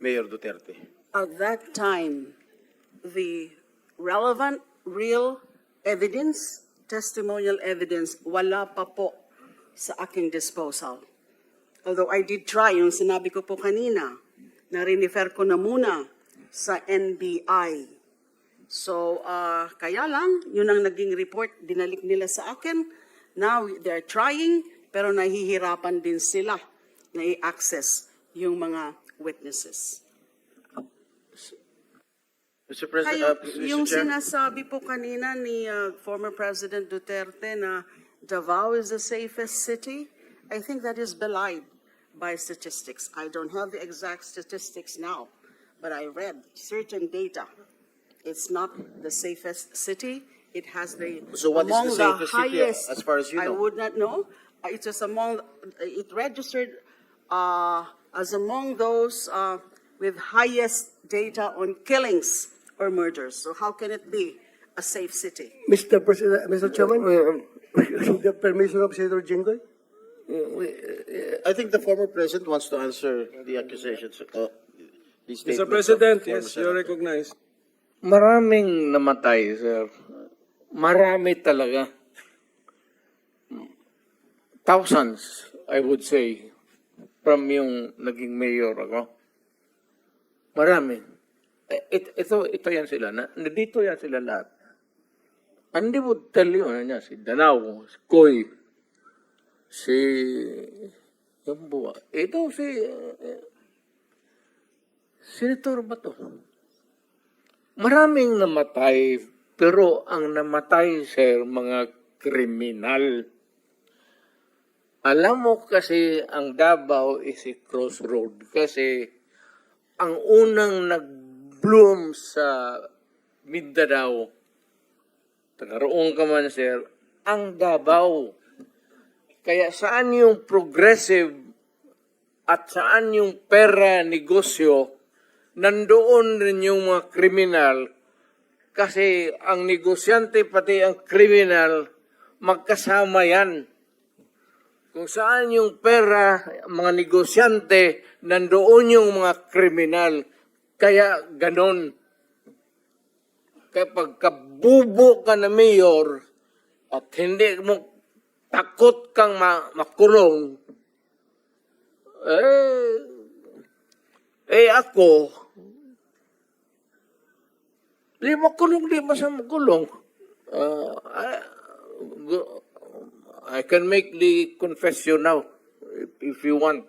Mayor Duterte? At that time, the relevant, real evidence, testimonial evidence, wala pa po sa aking disposal. Although I did try, yung sinabi ko po kanina, na rinifer ko na muna sa NBI. So, kaya lang, yun ang naging report, dinalik nila sa akin. Now, they're trying, pero nahihirapan din sila na i-access yung mga witnesses. Mr. Kayo, President, yung Mr. Chair. sinasabi po kanina ni former President Duterte na Davao is the safest city, I think that is belied by statistics. I don't have the exact statistics now, but I read certain data. It's not the safest city. It has the So what is among the safest city, highest, as far as you I know? would not know. It was among, it registered as among those with highest data on killings or murders. So how can it be a safe city? Mr. President, Mr. Chairman, with the permission of Senator Jinggoy. I think the former president wants to answer the accusations. The statements Mr. of President, former yes, you're senator. recognized. Maraming namatay, sir. Marami talaga. Thousands, I would say, from yung naging mayor ako. Marami. Ito yan sila. Dito yan sila lahat. And they would tell you, si Danao, si Koy, si Yambua. Ito si Senator Bato. Maraming namatay, pero ang namatay, sir, mga kriminal. Alam mo kasi ang Davao is a crossroad kasi ang unang nag-bloom sa Mindanao, tagaroon ka man, sir, ang Davao. Kaya saan yung progressive at saan yung pera negosyo, nandoon rin yung mga kriminal kasi ang negosyante pati ang kriminal magkasama yan. Kung saan yung pera, mga negosyante, nandoon yung mga kriminal. Kaya ganon. Kapag kabubo ka na mayor at hindi mo takot kang makulong, ako, di makulong, di makulong. I can make the confession now, if you want.